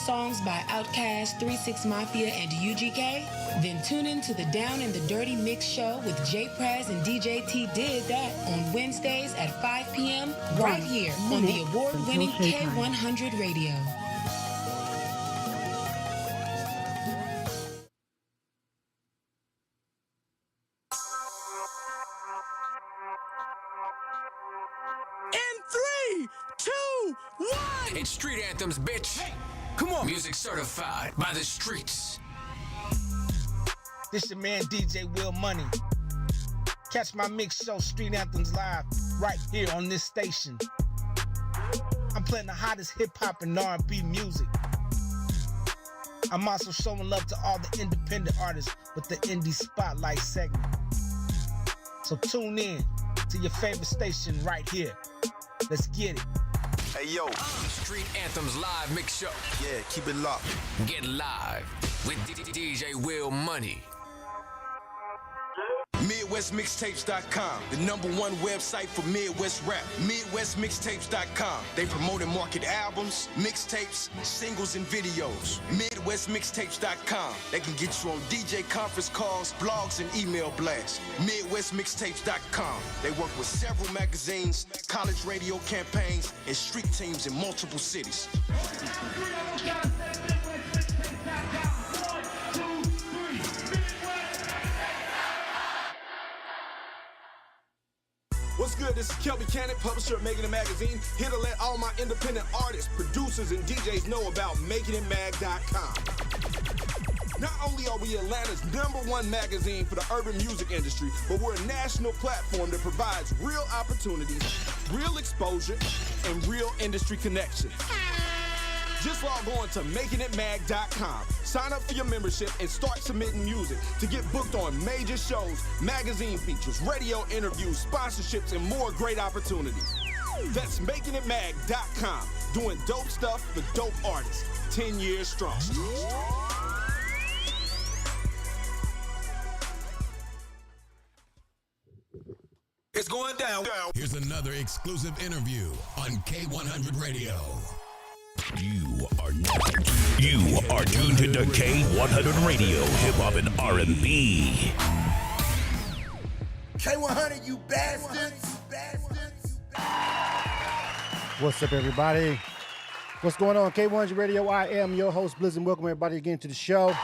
songs by Outkast, 3 6 Mafia, and UGK? Then tune in to the Down and the Dirty Mix show with J Prez and DJ T Did That on Wednesdays at 5 p.m. right here on the award-winning K100 Radio. In 3, 2, 1. It's Street Anthems, bitch. Hey, come on. Music certified by the streets. This your man DJ Will Money. Catch my mix show Street Anthems live right here on this station. I'm playing the hottest hip-hop and R&B music. I'm also showing love to all the independent artists with the Indie Spotlight segment. So tune in to your favorite station right here. Let's get it. Hey, yo. Street Anthems live mix show. Yeah, keep it locked. Get live with DJ Will Money. MidwestMixtapes.com, the #1 website for Midwest rap. MidwestMixtapes.com. They promote and market albums, mixtapes, singles, and videos. MidwestMixtapes.com. They can get you on DJ conference calls, blogs, and email blasts. MidwestMixtapes.com. They work with several magazines, college radio campaigns, and street teams in multiple cities. What's good? This is Kelby Cannon, publisher of Making It Magazine, here to let all my independent artists, producers, and DJs know about MakingItMag.com. Not only are we Atlanta's #1 magazine for the urban music industry, but we're a national platform that provides real opportunities, real exposure, and real industry connection. Just log on to MakingItMag.com. Sign up for your membership and start submitting music to get booked on major shows, magazine features, radio interviews, sponsorships, and more great opportunities. That's MakingItMag.com. Doing dope stuff for dope artists. 10 years strong. It's going down. Here's another exclusive interview on K100 Radio. You are tuned to K100 Radio, hip hop and R&B. K100, you bastards! What's up, everybody? What's going on, K100 Radio? I am your host, Blizz, and welcome everybody again to the show.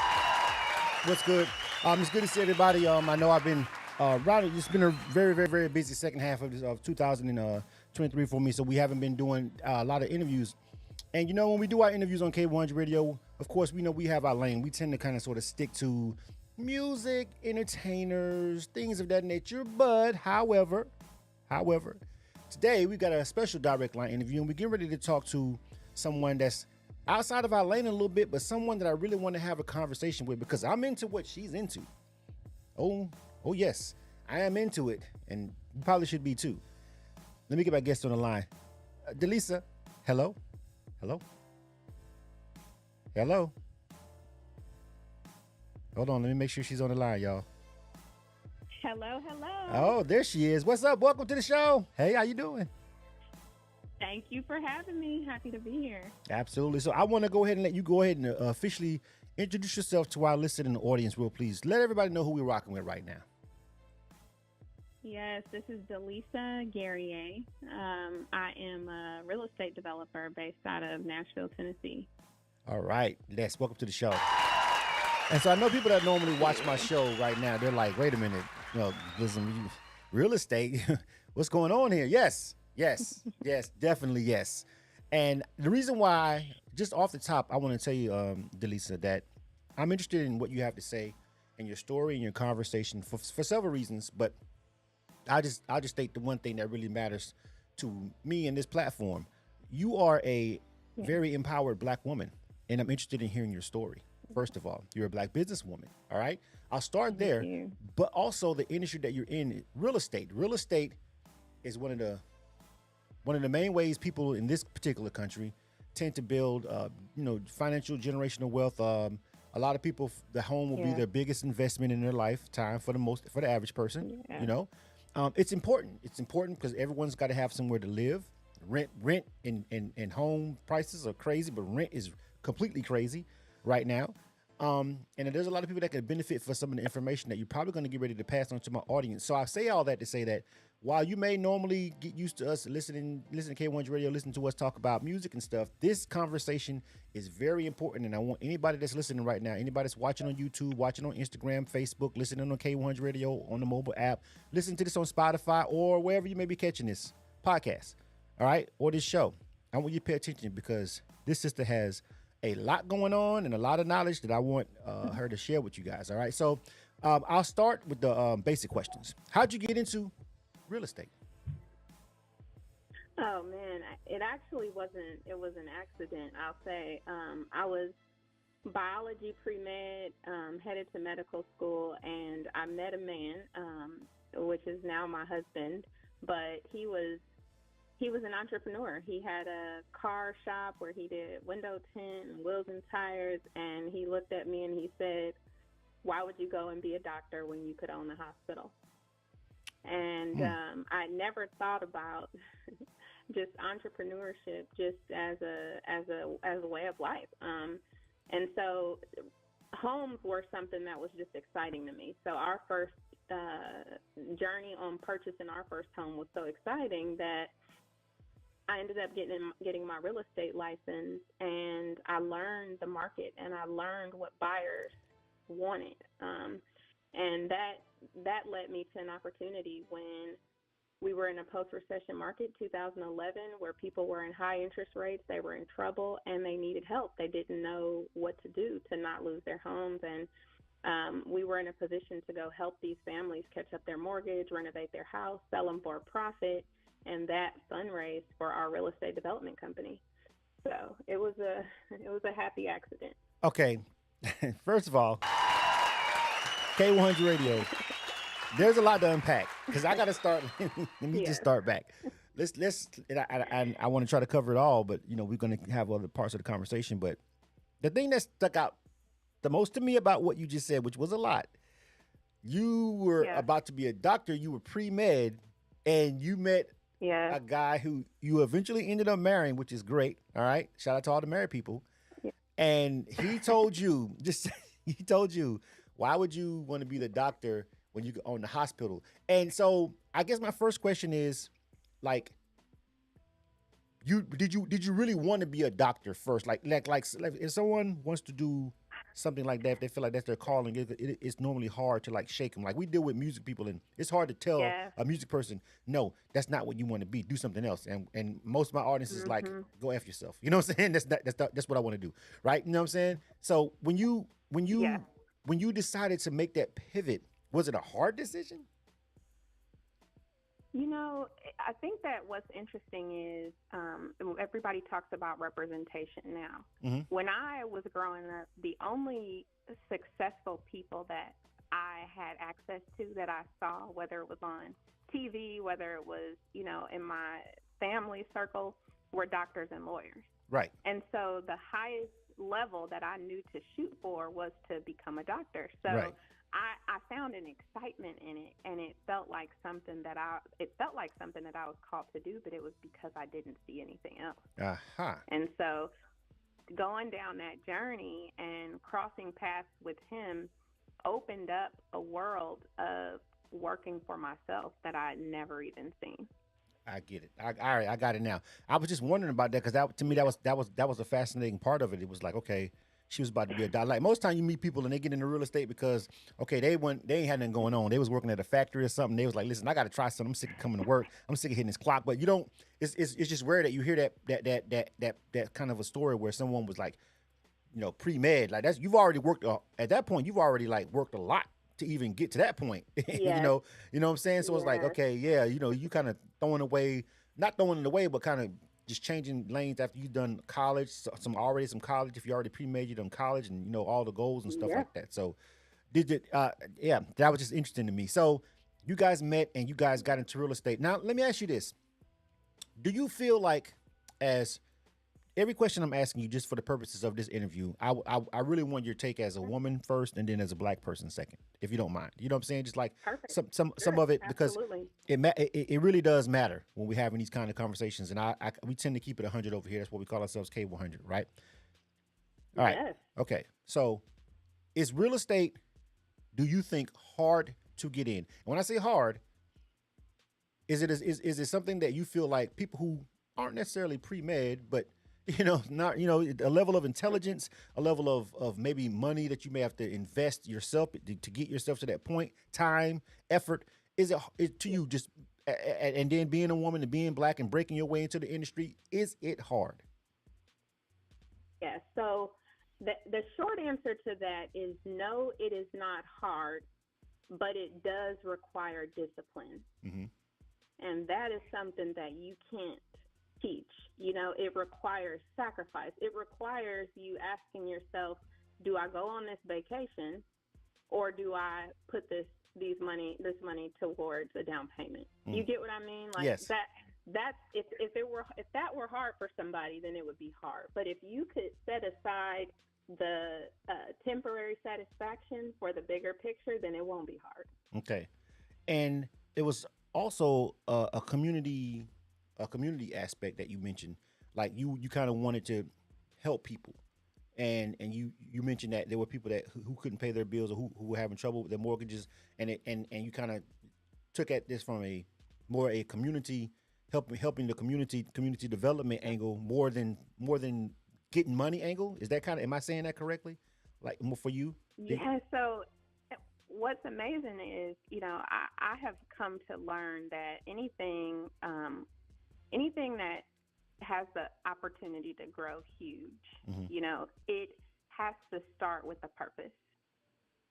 What's good? It's good to see everybody. I know I've been it's been a very, very, very busy second half of 2023 for me, so we haven't been doing a lot of interviews. And, when we do our interviews on K100 Radio, of course, we know we have our lane. We tend to kind of sort of stick to music, entertainers, things of that nature. But, however, today we got a special direct line interview, and we're getting ready to talk to someone that's outside of our lane a little bit, but someone that I really want to have a conversation with because I'm into what she's into. Oh, yes, I am into it, and you probably should be too. Let me get my guest on the line. DeLisa, hello? Hello? Hold on, let me make sure she's on the line, y'all. Hello. Oh, there she is. What's up? Welcome to the show. Hey, how you doing? Thank you for having me. Happy to be here. Absolutely. So I want to go ahead and let you go ahead and officially introduce yourself to our listening audience, real please. Let everybody know who we're rocking with right now. Yes, this is DeLisa Guerrier. I am a real estate developer based out of Nashville, Tennessee. All right, welcome to the show. And so I know people that normally watch my show right now, they're like, wait a minute, listen, real estate, what's going on here? Yes, definitely yes. And the reason why, just off the top, I want to tell you, DeLisa, that I'm interested in what you have to say and your story and your conversation for several reasons, but I'll just state the one thing that really matters to me in this platform. You are a very empowered Black woman, and I'm interested in hearing your story. First of all, you're a Black businesswoman. All right, I'll start there. But also the industry that you're in, real estate. Real estate is one of the main ways people in this particular country tend to build, financial generational wealth. A lot of people, the home will be their biggest investment in their lifetime for the average person. It's important. It's important because everyone's got to have somewhere to live. Rent and home prices are crazy, but rent is completely crazy right now. And there's a lot of people that can benefit for some of the information that you're probably going to get ready to pass on to my audience. So I say all that to say that while you may normally get used to us listening to K100 Radio, listen to us talk about music and stuff, this conversation is very important. And I want anybody that's listening right now, anybody that's watching on YouTube, watching on Instagram, Facebook, listening on K100 Radio, on the mobile app, listen to this on Spotify or wherever you may be catching this podcast, all right, or this show. I want you to pay attention because this sister has a lot going on and a lot of knowledge that I want her to share with you guys. All right. So I'll start with the basic questions. How'd you get into real estate? Oh man, it actually wasn't. It was an accident, I'll say. I was biology pre-med, headed to medical school, and I met a man, which is now my husband, but he was an entrepreneur. He had a car shop where he did window tint and wheels and tires, and he looked at me and he said, "Why would you go and be a doctor when you could own a hospital?" And I never thought about just entrepreneurship just as a way of life. And so homes were something that was just exciting to me. So our first journey on purchasing our first home was so exciting that I ended up getting my real estate license, and I learned the market and I learned what buyers wanted. And that led me to an opportunity when we were in a post-recession market, 2011, where people were in high interest rates, they were in trouble, and they needed help. They didn't know what to do to not lose their homes, and we were in a position to go help these families catch up their mortgage, renovate their house, sell them for a profit, and that fundraised for our real estate development company. So it was a happy accident. Okay, first of all, K100 Radio. There's a lot to unpack because I got to start. Let me just start back. Let's. I want to try to cover it all, but we're going to have other parts of the conversation. But the thing that stuck out the most to me about what you just said, which was a lot, you were about to be a doctor. You were pre-med, and you met a guy who you eventually ended up marrying, which is great. All right, shout out to all the married people. Yeah. And he told you, why would you want to be the doctor when you own the hospital? And so I guess my first question is, like, did you really want to be a doctor first? Like if someone wants to do something like that, if they feel like that's their calling, it's normally hard to like shake them. Like we deal with music people, and it's hard to tell a music person, no, that's not what you want to be. Do something else. And most of my audience is like, go F yourself. You know what I'm saying? That's what I want to do, right? You know what I'm saying? So when you decided to make that pivot, was it a hard decision? I think that what's interesting is everybody talks about representation now. Mm-hmm. When I was growing up, the only successful people that I had access to, that I saw, whether it was on TV, whether it was, in my family circle, were doctors and lawyers. Right. And so the highest level that I knew to shoot for was to become a doctor. So I found an excitement in it, and it felt like something that I was called to do, but it was because I didn't see anything else. Uh-huh. And so going down that journey and crossing paths with him opened up a world of working for myself that I'd never even seen. I get it. All right, I got it now. I was just wondering about that because to me that was a fascinating part of it. It was like, okay, she was about to be a doctor. Like most time you meet people and they get into real estate because, okay, they ain't had nothing going on. They was working at a factory or something. They was like, listen, I got to try something. I'm sick of coming to work. I'm sick of hitting this clock. But you don't. It's just rare that you hear that kind of a story where someone was like, pre-med. Like you've already worked at that point. You've already like worked a lot to even get to that point. Yes. You know what I'm saying? So it's like, okay, you kind of not throwing it away, but kind of just changing lanes after you've done college, some college. If you already pre-med, you done college, and all the goals and stuff like that. So that was just interesting to me. So you guys met and you guys got into real estate. Now let me ask you this: do you feel like, as every question I'm asking you, just for the purposes of this interview, I really want your take as a woman first, and then as a black person second, if you don't mind. You know what I'm saying? Just like some of it, because it really does matter when we're having these kind of conversations. And we tend to keep it 100 over here. That's what we call ourselves, K100, right? All right. Yes. Okay. So, is real estate, do you think, hard to get in? And when I say hard, is it something that you feel like people who aren't necessarily pre-med, but not a level of intelligence, a level of maybe money that you may have to invest yourself to get yourself to that point, time, effort, is it to you just and then being a woman and being black and breaking your way into the industry, is it hard? Yes. So the short answer to that is no, it is not hard, but it does require discipline. Mm-hmm. And that is something that you can't teach. It requires sacrifice. It requires you asking yourself, do I go on this vacation, or do I put this money towards a down payment? You get what I mean? Like yes. That's if that were hard for somebody, then it would be hard. But if you could set aside the temporary satisfaction for the bigger picture, then it won't be hard. Okay. And it was also a community aspect that you mentioned. Like you kind of wanted to help people, and you mentioned that there were people that who couldn't pay their bills or who were having trouble with their mortgages, and you kind of took at this from a community helping the community development angle more than getting money angle. Is that kind of, am I saying that correctly? Like more for you? Yeah. So what's amazing is, I have come to learn that anything that has the opportunity to grow huge, it has to start with a purpose.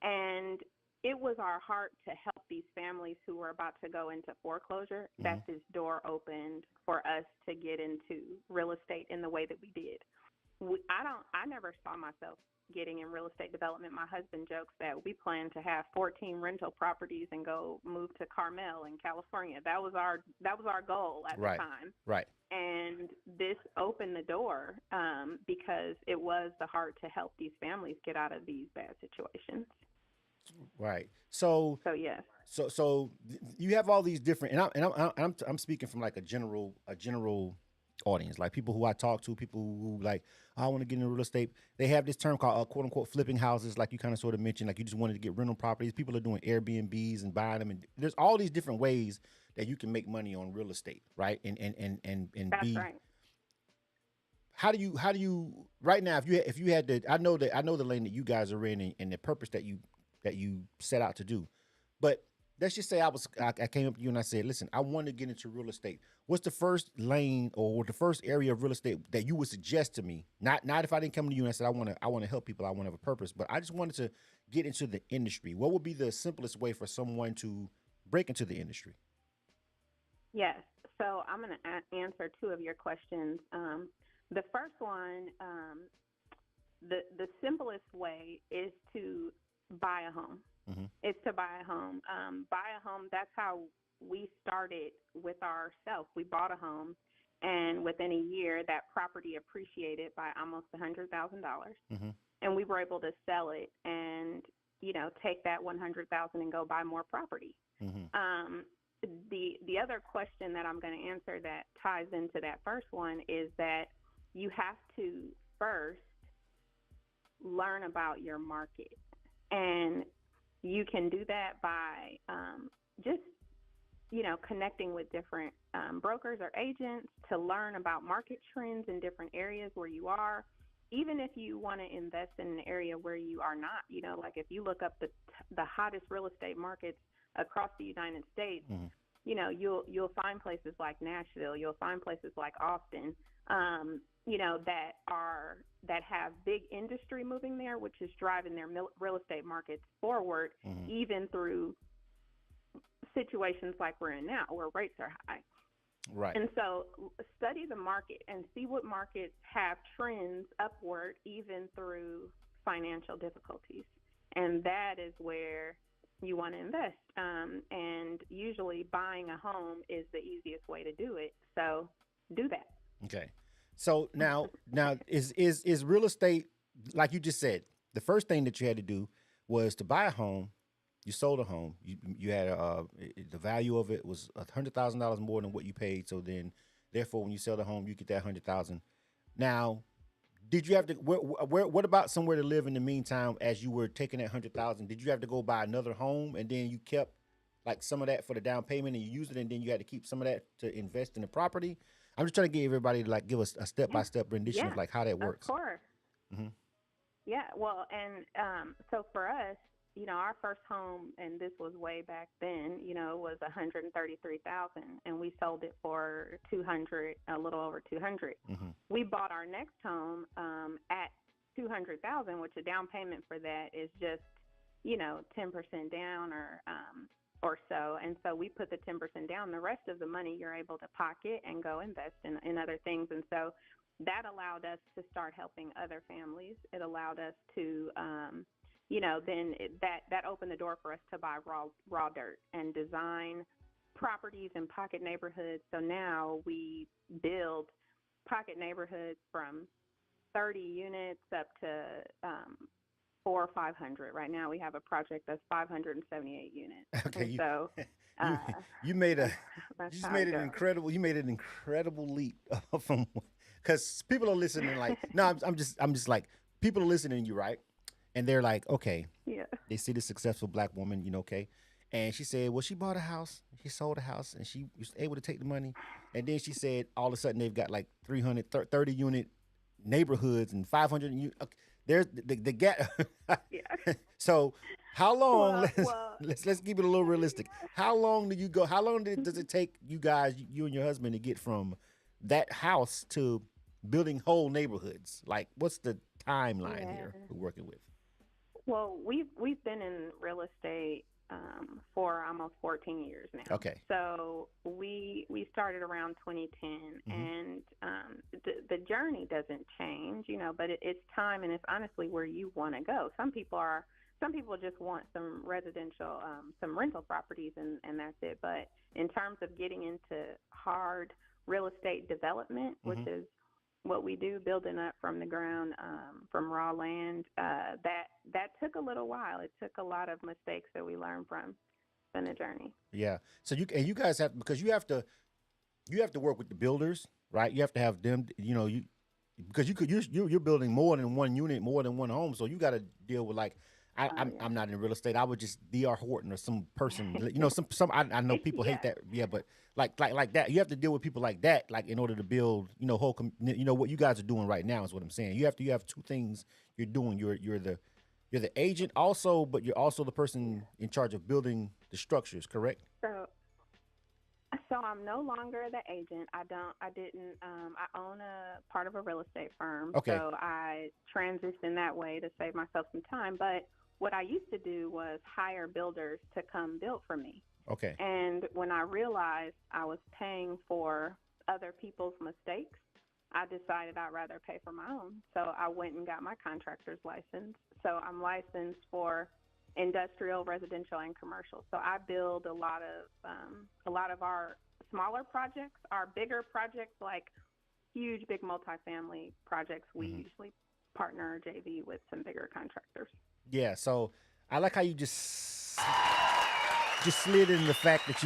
And it was our heart to help these families who were about to go into foreclosure that this door opened for us to get into real estate in the way that we did. I never saw myself getting in real estate development. My husband jokes that we plan to have 14 rental properties and go move to Carmel in California. That was our goal at the time. Right. And this opened the door because it was the heart to help these families get out of these bad situations. Right. So yes. So you have all these different, and I'm speaking from like a general audience, like people who I talk to, people who like, I want to get into real estate. They have this term called quote unquote flipping houses, like you kind of sort of mentioned, like you just wanted to get rental properties. People are doing Airbnbs and buying them, and there's all these different ways that you can make money on real estate, right? And That's right. How do you right now, if you had to, I know the lane that you guys are in and the purpose that you set out to do, but let's just say I came up to you and I said, listen, I want to get into real estate. What's the first lane or the first area of real estate that you would suggest to me? Not if I didn't come to you and I said, I want to help people, I want to have a purpose, but I just wanted to get into the industry. What would be the simplest way for someone to break into the industry? Yes. So I'm going to answer two of your questions. The first one, the simplest way is to buy a home. Mm-hmm. It's to buy a home. Buy a home, that's how we started with ourselves. We bought a home, and within a year, that property appreciated by almost $100,000. Mm-hmm. And we were able to sell it and, take that $100,000 and go buy more property. Mm-hmm. The other question that I'm going to answer that ties into that first one is that you have to first learn about your market. And you can do that by just, connecting with different brokers or agents to learn about market trends in different areas where you are. Even if you want to invest in an area where you are not, like if you look up the hottest real estate markets across the United States, mm-hmm. You'll find places like Nashville, you'll find places like Austin, that have big industry moving there, which is driving their real estate markets forward, mm-hmm. even through situations like we're in now, where rates are high. Right. And so study the market and see what markets have trends upward, even through financial difficulties. And that is where you want to invest. And usually buying a home is the easiest way to do it. So do that. Okay. So now is real estate, like you just said, the first thing that you had to do was to buy a home. You sold a home. You had the value of it was $100,000 more than what you paid. So then, therefore, when you sell the home, you get that $100,000. Now, Did you have to? What about somewhere to live in the meantime? As you were taking that 100,000, did you have to go buy another home and then you kept like some of that for the down payment and you used it, and then you had to keep some of that to invest in the property? I'm just trying to get everybody to like give us a step by step rendition of like how that works. Of course. Mm-hmm. Yeah. Well, and so for us, you know, our first home, and this was way back then, you know, was 133,000, and we sold it for 200, a little over 200. Mm-hmm. We bought our next home at 200,000, which a down payment for that is just, you know, 10% down or so. And so we put the 10% down. The rest of the money you're able to pocket and go invest in other things. And so that allowed us to start helping other families. It allowed us to you know, then that opened the door for us to buy raw dirt and design properties in pocket neighborhoods. So now we build pocket neighborhoods from 30 units up to 400 or 500. Right now we have a project that's 578 units. Okay, so you made an incredible leap from, because people are listening like, no, I'm just like, people are listening to you, right? And they're like, okay, yeah. They see the successful black woman, you know, okay. And she said, well, she bought a house, she sold a house, and she was able to take the money. And then she said, all of a sudden they've got like 330 unit neighborhoods and 500 unit. Okay, there's the gap. Yeah. So how long? Let's keep it a little realistic. How long do you go? How long does it take you guys, you and your husband, to get from that house to building whole neighborhoods? Like, what's the timeline here we're working with? Well, we've been in real estate for almost 14 years now. Okay. So we started around 2010, Mm-hmm. and the journey doesn't change, you know, but it's time, and it's honestly where you want to go. Some people just want some residential, some rental properties, and that's it. But in terms of getting into hard real estate development, Mm-hmm. which is what we do, building up from the ground, from raw land, that took a little while. It took a lot of mistakes that we learned from in the journey. Yeah. So you guys have, because you have to work with the builders, right? You have to have them, you know, because you're building more than one unit, more than one home. So you got to deal with like, I'm not in real estate. I would just D.R. Horton or some person, you know, some I know people hate that. Yeah. But like that, you have to deal with people like that, like in order to build, you know, you know, what you guys are doing right now is what I'm saying. You have two things you're doing. You're the agent also, but you're also the person in charge of building the structures, correct? So I'm no longer the agent. I own a part of a real estate firm. Okay. So I transitioned that way to save myself some time. But what I used to do was hire builders to come build for me. Okay. And when I realized I was paying for other people's mistakes, I decided I'd rather pay for my own. So I went and got my contractor's license. So I'm licensed for industrial, residential, and commercial. So I build a lot of our smaller projects. Our bigger projects, like huge, big multifamily projects, we usually partner or JV with some bigger contractors. Yeah. So I like how you just slid in the fact that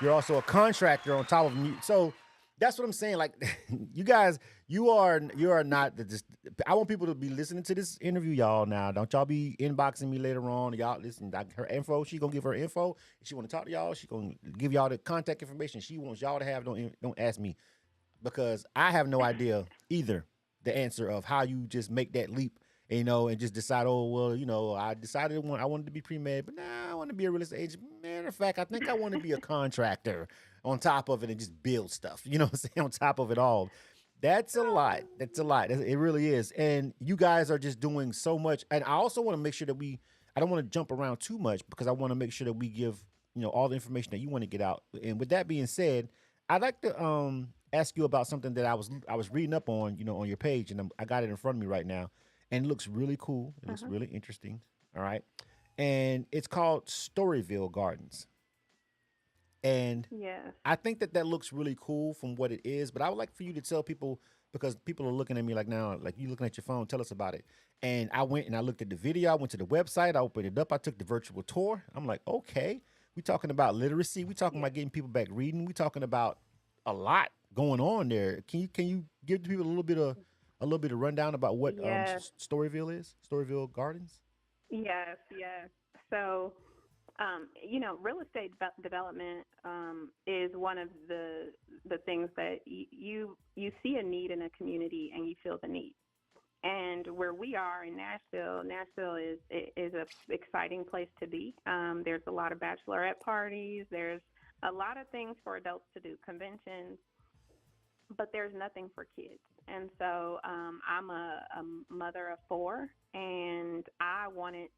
you're also a contractor on top of me. So that's what I'm saying. Like, you guys, you are not I want people to be listening to this interview, y'all. Now, don't y'all be inboxing me later on. Y'all listen, her info. She gonna give her info. If she want to talk to y'all, she gonna give y'all the contact information she wants y'all to have. Don't ask me, because I have no idea either the answer of how you just make that leap, you know, and just decide, oh well, you know, I decided I wanted to be pre-med, but now I want to be a real estate agent. Matter of fact, I think I want to be a contractor on top of it and just build stuff, you know what I'm saying, on top of it all. That's a lot. It really is. And you guys are just doing so much. And I also want to make sure that I don't want to jump around too much, because I want to make sure that we give, you know, all the information that you want to get out. And with that being said, I'd like to ask you about something that I was reading up on, you know, on your page, and I got it in front of me right now, and it looks really cool. It looks really interesting. All right. And it's called Storyville Gardens. And I think that looks really cool from what it is, but I would like for you to tell people, because people are looking at me like now, like you looking at your phone, tell us about it. And I went and I looked at the video, I went to the website, I opened it up, I took the virtual tour. I'm like, okay, we talking about literacy, we talking about getting people back reading, we talking about a lot going on there. Can you give the people a little bit of a little bit of rundown about what Yes. Storyville is? Storyville Gardens. Yes, yes. So, real estate development is one of the things that you see a need in a community and you feel the need. And where we are in Nashville, Nashville is a exciting place to be. There's a lot of bachelorette parties. There's a lot of things for adults to do, conventions, but there's nothing for kids. And so I'm a mother of four, and I wanted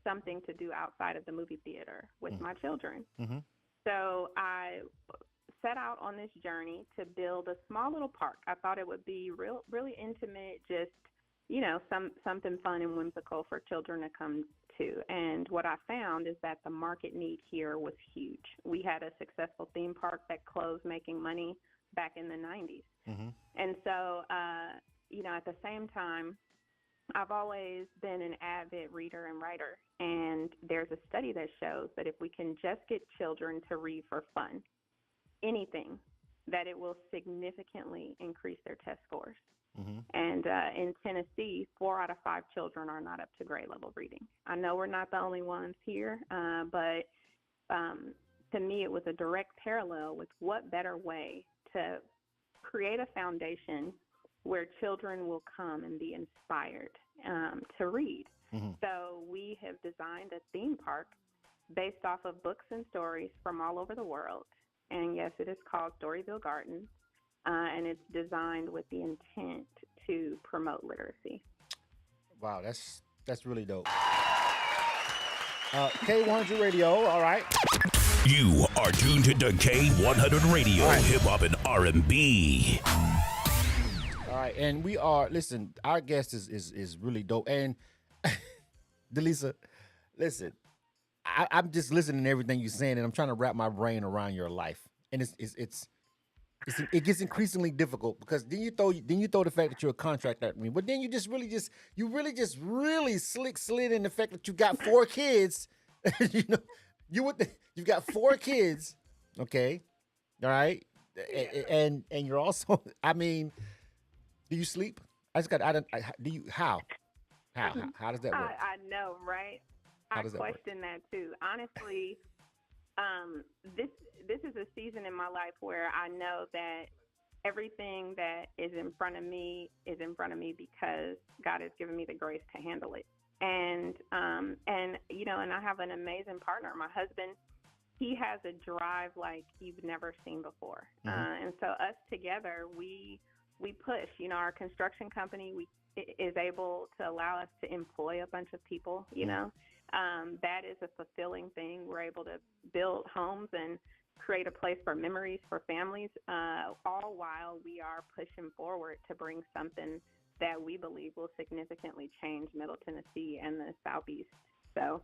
something to do outside of the movie theater with my children. Mm-hmm. So I set out on this journey to build a small little park. I thought it would be really intimate, just something fun and whimsical for children to come to. And what I found is that the market need here was huge. We had a successful theme park that closed making money back in the 90s. Mm-hmm. And so, at the same time, I've always been an avid reader and writer. And there's a study that shows that if we can just get children to read for fun, anything, that it will significantly increase their test scores. Mm-hmm. And in Tennessee, 4 out of 5 children are not up to grade level reading. I know we're not the only ones here, but to me, it was a direct parallel with what better way to create a foundation where children will come and be inspired to read. Mm-hmm. So we have designed a theme park based off of books and stories from all over the world. And yes, it is called Storyville Gardens. And it's designed with the intent to promote literacy. Wow, that's really dope. K100 Radio, all right. You are tuned to K100 Radio, right. Hip Hop and R&B. All right, and we are, listen, our guest is really dope. And DeLisa, listen, I'm just listening to everything you're saying, and I'm trying to wrap my brain around your life. And it gets increasingly difficult because then you throw the fact that you're a contractor at me, but then you really slid in the fact that you got 4 kids. You've got 4 kids, okay, all right, and you're also, I mean, do you sleep? How does that work? I know, right? How I does that work? question that too. Honestly, this is a season in my life where I know that everything that is in front of me because God has given me the grace to handle it. And I have an amazing partner. My husband, he has a drive like you've never seen before. Mm-hmm. And so us together, we push. Our construction company is able to allow us to employ a bunch of people, that is a fulfilling thing. We're able to build homes and create a place for memories for families, all while we are pushing forward to bring something that we believe will significantly change Middle Tennessee and the Southeast. So,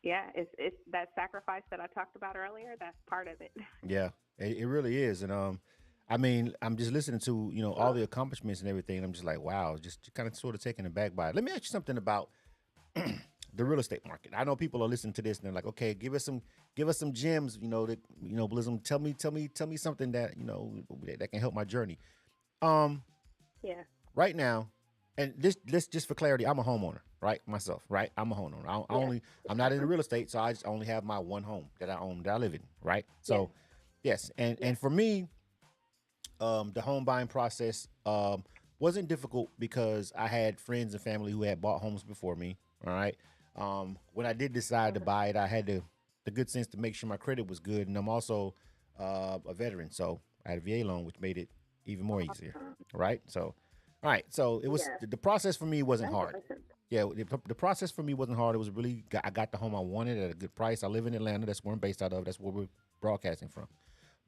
it's that sacrifice that I talked about earlier. That's part of it. Yeah, it really is. And I mean, I'm just listening to all the accomplishments and everything. And I'm just like, wow, just kind of sort of taken aback by it. Let me ask you something about the real estate market. I know people are listening to this and they're like, okay, give us some gems, Blizzum, tell me something that, that can help my journey. Yeah. Right now, and this just for clarity, I'm a homeowner, right? Myself, right? I'm a homeowner. I'm not in the real estate, so I just only have my one home that I own, that I live in, right? So, yes. And for me, the home buying process wasn't difficult because I had friends and family who had bought homes before me. All right. When I did decide to buy it, I had the good sense to make sure my credit was good, and I'm also a veteran, so I had a VA loan, which made it even more easier. Right. So, all right. So it was the process for me wasn't hard. Yeah, the process for me wasn't hard. It was really I got the home I wanted at a good price. I live in Atlanta. That's where I'm based out of. That's where we're broadcasting from.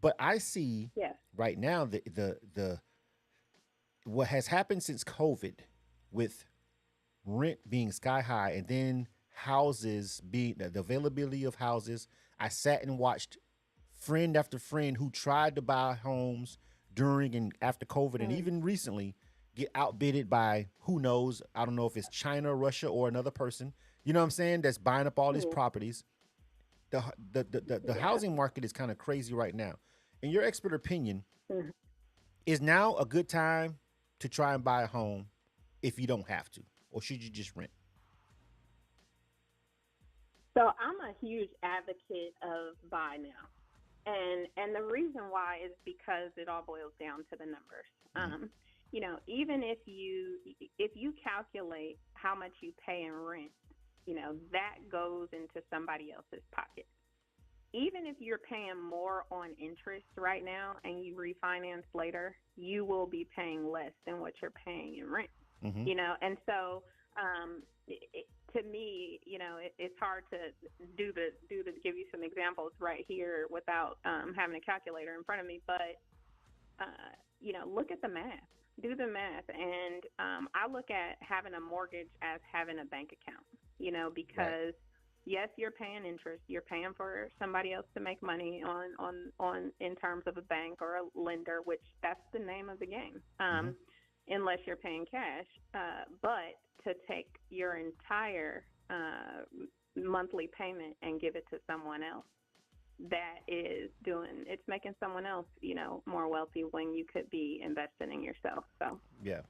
But I see right now the what has happened since COVID with rent being sky high and then houses being the availability of houses. I sat and watched friend after friend who tried to buy homes during and after COVID and even recently get outbidded by who knows. I don't know if it's China, Russia, or another person. You know what I'm saying? That's buying up all these properties. The housing market is kind of crazy right now. In your expert opinion, is now a good time to try and buy a home if you don't have to, or should you just rent? So I'm a huge advocate of buy now. And the reason why is because it all boils down to the numbers. You know, even if you calculate how much you pay in rent, you know, that goes into somebody else's pocket. Even if you're paying more on interest right now and you refinance later, you will be paying less than what you're paying in rent. You know, and so to me, you know, it's hard to give you some examples right here without having a calculator in front of me. But you know, look at the math. Do the math, and I look at having a mortgage as having a bank account. You know, because yes, you're paying interest. You're paying for somebody else to make money on in terms of a bank or a lender, which that's the name of the game. Unless you're paying cash, but to take your entire monthly payment and give it to someone else, it's making someone else, you know, more wealthy when you could be investing in yourself. So yeah,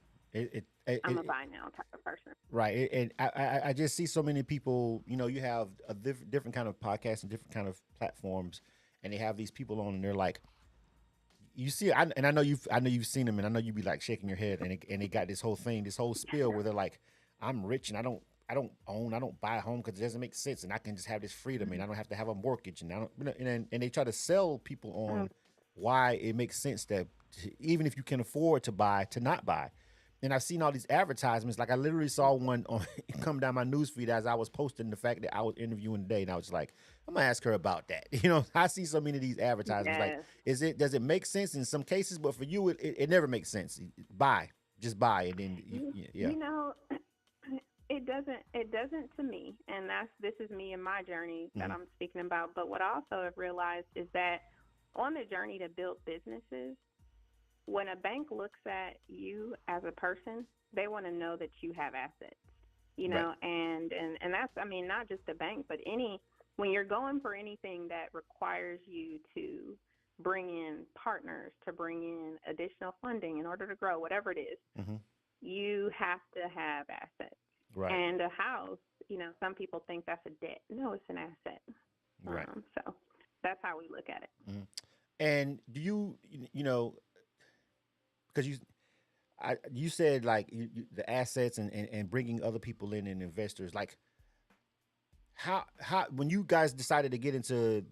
I'm a buy now type of person. Right, and I just see so many people. You know, you have a different kind of podcasts and different kind of platforms, and they have these people on, and they're like, you see, I know you've seen them, and I know you be like shaking your head, and they got this whole spiel where they're like, I'm rich and I don't buy a home because it doesn't make sense, and I can just have this freedom, and I don't have to have a mortgage, and I don't, you know, and they try to sell people on why it makes sense that even if you can afford to buy, to not buy. And I've seen all these advertisements. Like I literally saw one come down my newsfeed as I was posting the fact that I was interviewing today, and I was like, I'm gonna ask her about that. You know, I see so many of these advertisements. Like, does it make sense in some cases? But for you, it never makes sense. Just buy, and then You know, it doesn't to me, and this is me and my journey that I'm speaking about. But what I also have realized is that on the journey to build businesses, when a bank looks at you as a person, they want to know that you have assets, you know, and that's, I mean, not just a bank, but when you're going for anything that requires you to bring in partners, to bring in additional funding in order to grow, whatever it is, you have to have assets. Right. And a house, you know, some people think that's a debt. No, it's an asset. Right. So that's how we look at it. And do you know, because you said like the assets and bringing other people in and investors, like how when you guys decided to get into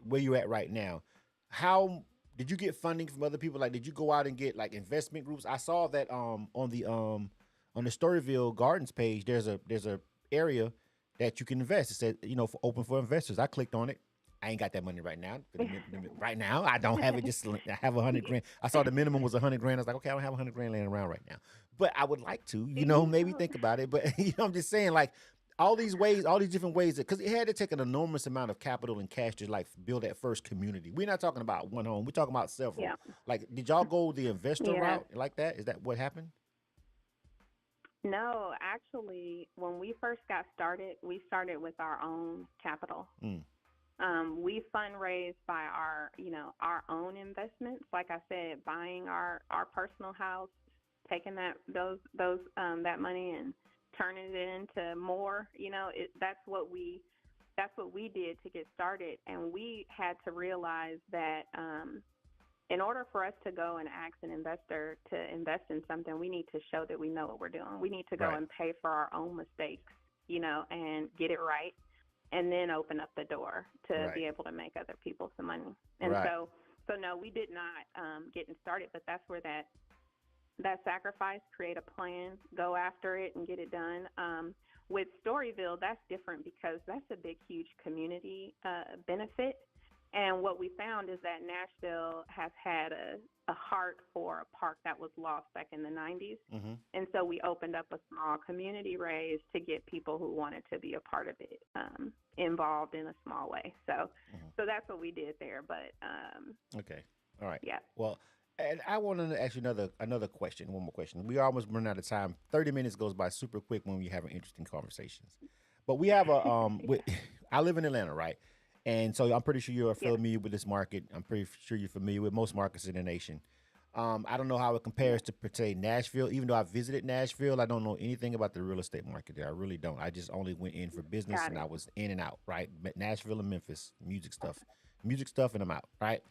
where you're at right now, how did you get funding from other people? Like, did you go out and get like investment groups? I saw that on the Storyville Gardens page, there's a area that you can invest. It said, you know, open for investors. I clicked on it. I ain't got that money right now. Right now, I don't have it. Just I have $100,000. I saw the minimum was $100,000. I was like, okay, I don't have $100,000 laying around right now, but I would like to, you know, maybe think about it. But you know, I'm just saying, like all these different ways, because it had to take an enormous amount of capital and cash to like build that first community. We're not talking about one home. We're talking about several. Yeah. Like, did y'all go the investor route like that? Is that what happened? No, actually, when we first got started, we started with our own capital. We fundraised by our own investments. Like I said, buying our personal house, taking that money and turning it into more. You know, that's what we did to get started. And we had to realize that in order for us to go and ask an investor to invest in something, we need to show that we know what we're doing. We need to go and pay for our own mistakes, you know, and get it right. And then open up the door to be able to make other people some money. And so no, we did not getting started, but that's where that sacrifice, create a plan, go after it and get it done. With Storyville, that's different because that's a big, huge community benefit. And what we found is that Nashville has had a heart for a park that was lost back in the 90s. And so we opened up a small community raise to get people who wanted to be a part of it involved in a small way. So that's what we did there. But okay. All right. Yeah. Well, and I wanted to ask you another question, one more question. We almost run out of time. 30 minutes goes by super quick when we having interesting conversations. But we have I live in Atlanta, right? And so I'm pretty sure you're familiar with this market. I'm pretty sure you're familiar with most markets in the nation. I don't know how it compares to, per se, Nashville. Even though I visited Nashville, I don't know anything about the real estate market there. I really don't. I just only went in for business, Got and I it. was in and out, right? Nashville and Memphis, music stuff, and I'm out, right?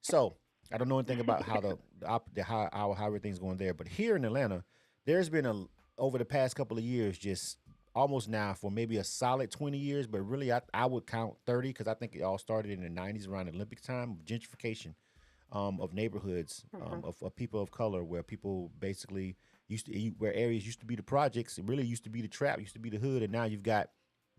So I don't know anything about how how everything's going there. But here in Atlanta, there's been over the past couple of years, just almost now for maybe a solid 20 years, but really I would count 30 because I think it all started in the 90s around the Olympic time, gentrification of neighborhoods, of people of color, where people basically where areas used to be the projects, it really used to be the trap, used to be the hood, and now you've got,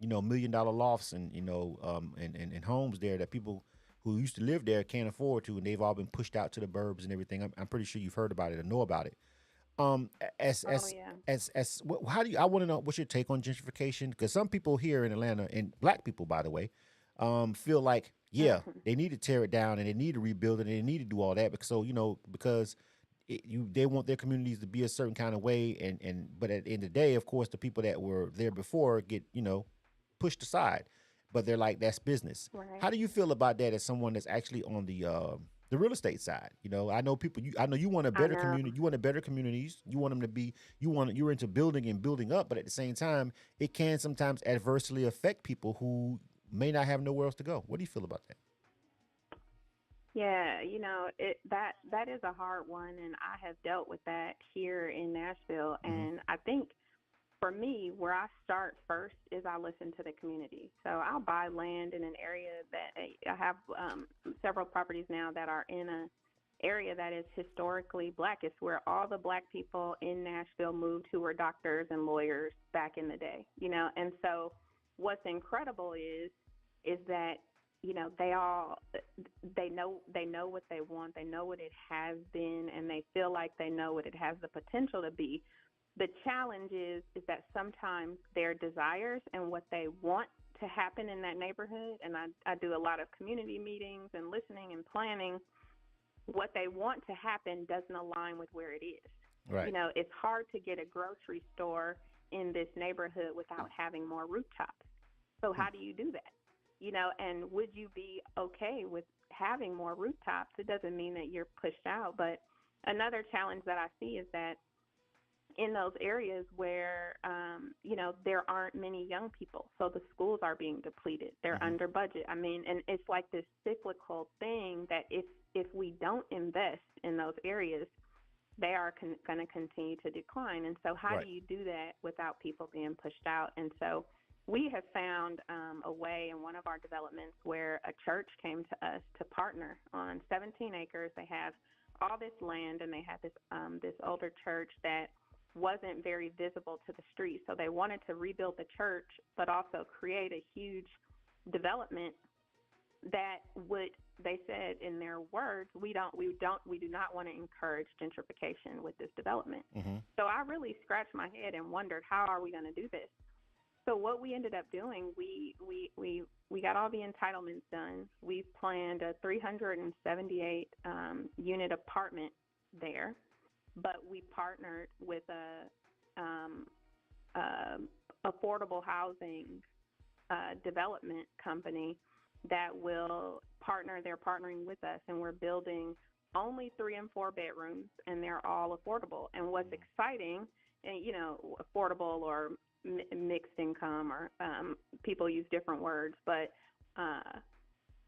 $1 million lofts and, and homes there that people who used to live there can't afford to, and they've all been pushed out to the burbs and everything. I'm pretty sure you've heard about it or know about it. Um, as Oh as yeah. how do you? I want to know what's your take on gentrification, because some people here in Atlanta, and black people, by the way, feel like, yeah, Hmm. they need to tear it down and they need to rebuild it and they need to do all that because, because they want their communities to be a certain kind of way, and but at the end of the day, of course, the people that were there before get, pushed aside, but they're like, that's business. Right. How do you feel about that as someone that's actually on the real estate side? I know people. I know you want a I better know. community. You want a better communities. You want them to be. You're into building and building up, but at the same time, it can sometimes adversely affect people who may not have nowhere else to go. What do you feel about that? Yeah, that is a hard one, and I have dealt with that here in Nashville. Hmm. And I think for me, where I start first is I listen to the community. So I'll buy land in an area that I have several properties now that are in a area that is historically black. It's where all the black people in Nashville moved who were doctors and lawyers back in the day. And so what's incredible is that they know what they want, they know what it has been, and they feel like they know what it has the potential to be. The challenge is that sometimes their desires and what they want to happen in that neighborhood, and I do a lot of community meetings and listening and planning, what they want to happen doesn't align with where it is. Right. It's hard to get a grocery store in this neighborhood without having more rooftops. So how do you do that? And would you be okay with having more rooftops? It doesn't mean that you're pushed out, but another challenge that I see is that in those areas where, there aren't many young people, so the schools are being depleted. They're under budget. I mean, and it's like this cyclical thing that if we don't invest in those areas, they are going to continue to decline. And so how Right. do you do that without people being pushed out? And so we have found a way in one of our developments where a church came to us to partner on 17 acres. They have all this land, and they had this older church that wasn't very visible to the street. So they wanted to rebuild the church, but also create a huge development that would, they said in their words, we do not want to encourage gentrification with this development. Hmm. So I really scratched my head and wondered, how are we going to do this? So what we ended up doing, we got all the entitlements done. We planned a 378 unit apartment there, but we partnered with a affordable housing development company that will partner. They're partnering with us, and we're building only 3 and 4 bedrooms, and they're all affordable. And what's exciting, and affordable or mixed income, or people use different words, but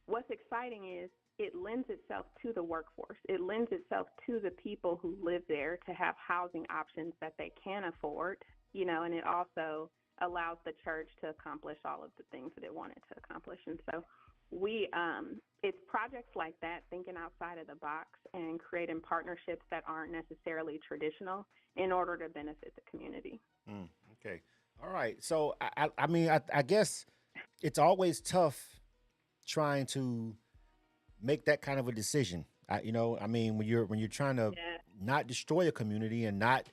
what's exciting is it lends itself to the workforce. It lends itself to the people who live there to have housing options that they can afford, and it also allows the church to accomplish all of the things that it wanted to accomplish. And so it's projects like that, thinking outside of the box and creating partnerships that aren't necessarily traditional in order to benefit the community. Okay. All right. So I mean, I guess it's always tough trying to make that kind of a decision. I mean, when you're trying to Yeah. not destroy a community and not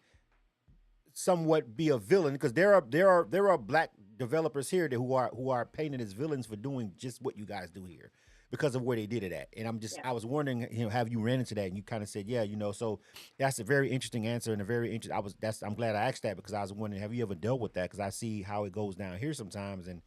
somewhat be a villain, because there are black developers here who are painted as villains for doing just what you guys do here because of where they did it at. And I was wondering, have you ran into that? And you kind of said, yeah, so that's a very interesting answer and a very interesting. I'm glad I asked that, because I was wondering, have you ever dealt with that? Because I see how it goes down here sometimes, and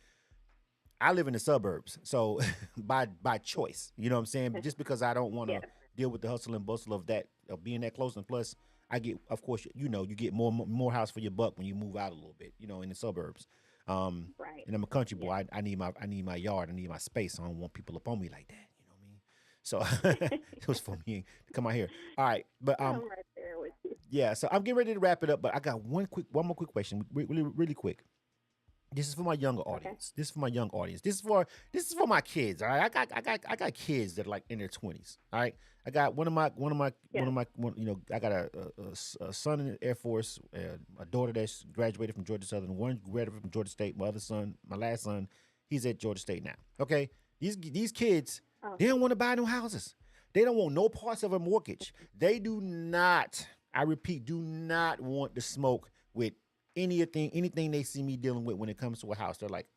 I live in the suburbs, so by choice, you know what I'm saying? But just because I don't want to deal with the hustle and bustle of that, of being that close. And plus, I get, of course, you know, you get more house for your buck when you move out a little bit, you know, in the suburbs. Right. And I'm a country boy. I need my yard. I need my space. I don't want people up on me like that. You know what I mean? So it was for me to come out here. All right, but I'm right there with you. yeah. So I'm getting ready to wrap it up, but I got one more quick question, really quick. This is for my younger audience. This is for my young audience. This is for my kids. All right, I got kids that are like in their 20s. All right, I got I got a son in the Air Force, a daughter that's graduated from Georgia Southern, one graduated from Georgia State. My last son, he's at Georgia State now. Okay, these kids, they don't want to buy no houses. They don't want no parts of a mortgage. They do not. I repeat, do not want to smoke with anything they see me dealing with when it comes to a house. They're like,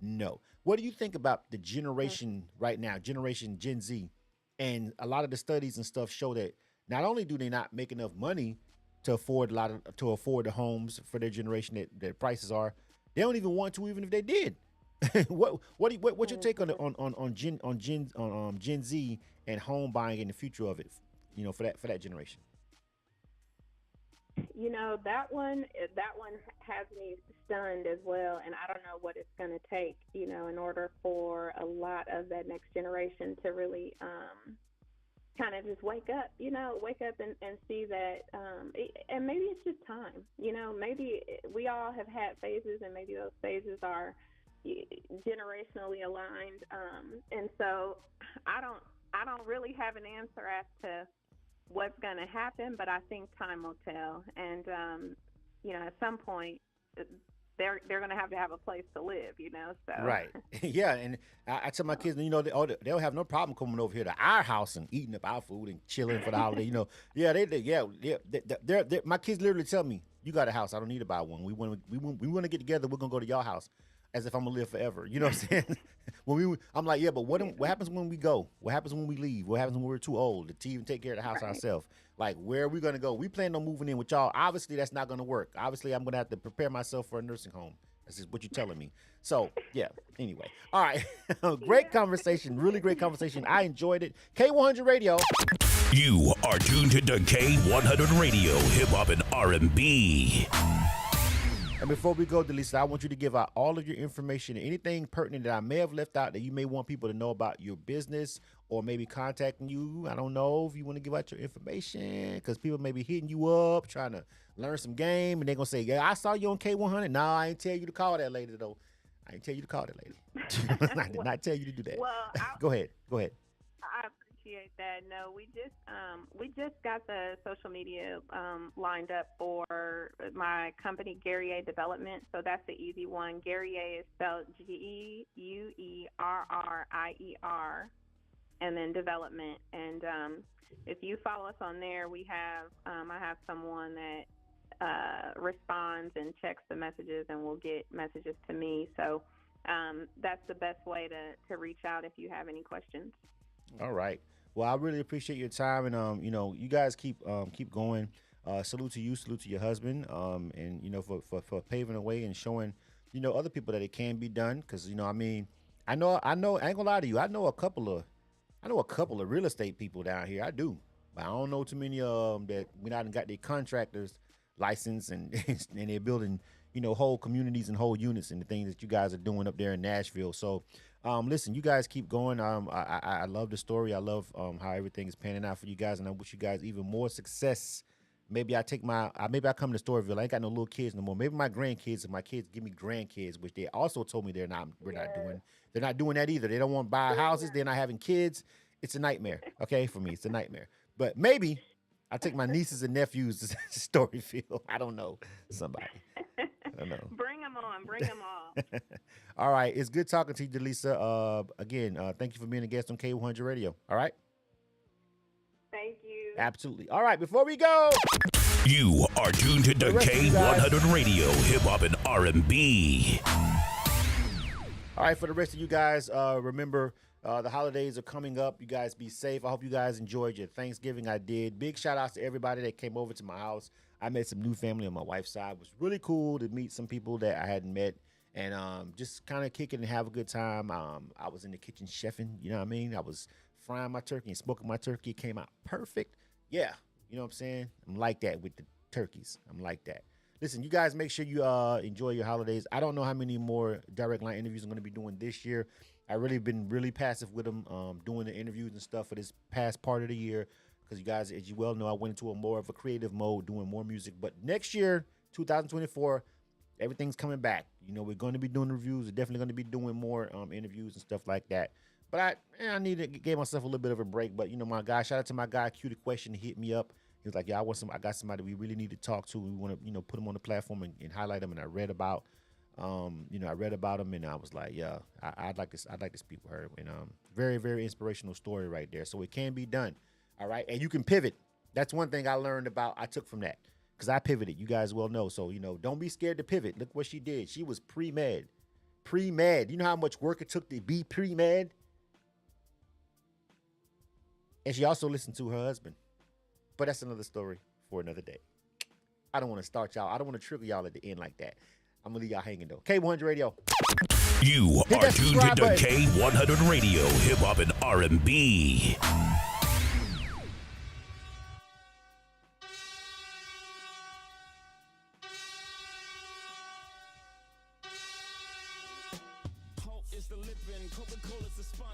no. What do you think about the generation right now, generation Gen Z? And a lot of the studies and stuff show that not only do they not make enough money to afford the homes for their generation that their prices are, they don't even want to, even if they did. What's your take on Gen Z and home buying and the future of it, you know, for that generation? You know, that one has me stunned as well, and I don't know what it's going to take, you know, in order for a lot of that next generation to really kind of just wake up and see that, and maybe it's just time, you know, maybe we all have had phases, and maybe those phases are generationally aligned, and so I don't really have an answer as to what's going to happen, but I think time will tell. And, you know, at some point, they're going to have a place to live, you know. So Right. Yeah, and I tell my kids, you know, they'll have no problem coming over here to our house and eating up our food and chilling for the holiday, you know. Yeah, they're my kids literally tell me, you got a house, I don't need to buy one. We want to get together, we're going to go to your house. As if I'm gonna live forever, you know what I'm saying? I'm like, yeah, but what happens when we go? What happens when we leave? What happens when we're too old to even take care of the house ourselves? Like, where are we gonna go? We plan on moving in with y'all. Obviously, that's not gonna work. Obviously, I'm gonna have to prepare myself for a nursing home. That's just what you're telling me. So, yeah. Anyway, all right. Great conversation, really great conversation. I enjoyed it. K100 Radio. You are tuned to K100 Radio, hip hop and R&B. And before we go, DeLisa, I want you to give out all of your information, anything pertinent that I may have left out that you may want people to know about your business or maybe contacting you. I don't know if you want to give out your information because people may be hitting you up trying to learn some game, and they're going to say, yeah, I saw you on K100. No, I ain't tell you to call that lady, though. I didn't tell you to call that lady. I did not tell you to do that. Well, Go ahead. I appreciate that. No, we just got the social media lined up for my company, Guerrier Development. So that's the easy one. Guerrier is spelled Geuerrier, and then development. And if you follow us on there, we have I have someone that responds and checks the messages and will get messages to me. So that's the best way to reach out if you have any questions. All right. Well, I really appreciate your time, and you know, you guys keep going. Salute to you, salute to your husband, and you know, for paving the way and showing, you know, other people that it can be done. Because you know, I mean, I know, I ain't gonna lie to you. I know a couple of real estate people down here. I do, but I don't know too many of them that went out and got their contractors license and and they're building, you know, whole communities and whole units and the things that you guys are doing up there in Nashville. So. Listen, you guys keep going. I love the story. I love how everything is panning out for you guys, and I wish you guys even more success. Maybe I come to Storyville. I ain't got no little kids no more. Maybe my grandkids, if my kids give me grandkids, which they also told me we're not doing. They're not doing that either. They don't want to buy houses. They're not having kids. It's a nightmare. Okay, for me, it's a nightmare. But maybe I take my nieces and nephews to Storyville. I don't know, somebody. I don't know. Bring them on. Bring them all. All right. It's good talking to you, DeLisa. Again, thank you for being a guest on K100 Radio. All right? Thank you. Absolutely. All right. Before we go. You are tuned to K100 Radio, hip hop and R&B. All right. For the rest of you guys, remember, the holidays are coming up. You guys be safe. I hope you guys enjoyed your Thanksgiving. I did. Big shout outs to everybody that came over to my house. I met some new family on my wife's side. It was really cool to meet some people that I hadn't met and just kind of kick it and have a good time. I was in the kitchen chefing, you know what I mean? I was frying my turkey and smoking my turkey. It came out perfect. Yeah, you know what I'm saying? I'm like that with the turkeys. I'm like that. Listen, you guys make sure you enjoy your holidays. I don't know how many more direct line interviews I'm going to be doing this year. I really been really passive with them, doing the interviews and stuff for this past part of the year. Because you guys, as you well know, I went into a more of a creative mode, doing more music. But next year, 2024, everything's coming back. You know, we're going to be doing reviews. We're definitely going to be doing more interviews and stuff like that. But I need to give myself a little bit of a break. But, you know, my guy, shout out to my guy, Q the Question. He hit me up. He was like, yeah, I got somebody we really need to talk to. We want to, you know, put them on the platform and highlight them. And I read about, him, and I was like, yeah, I'd like to speak with her. And very, very inspirational story right there. So it can be done. All right. And you can pivot. That's one thing I learned I took from that. Because I pivoted. You guys well know. So, you know, don't be scared to pivot. Look what she did. She was pre-med. Pre-med. You know how much work it took to be pre-med? And she also listened to her husband. But that's another story for another day. I don't want to start y'all. I don't want to trigger y'all at the end like that. I'm going to leave y'all hanging, though. K100 Radio. You are tuned into K100 Radio, hip hop and R&B.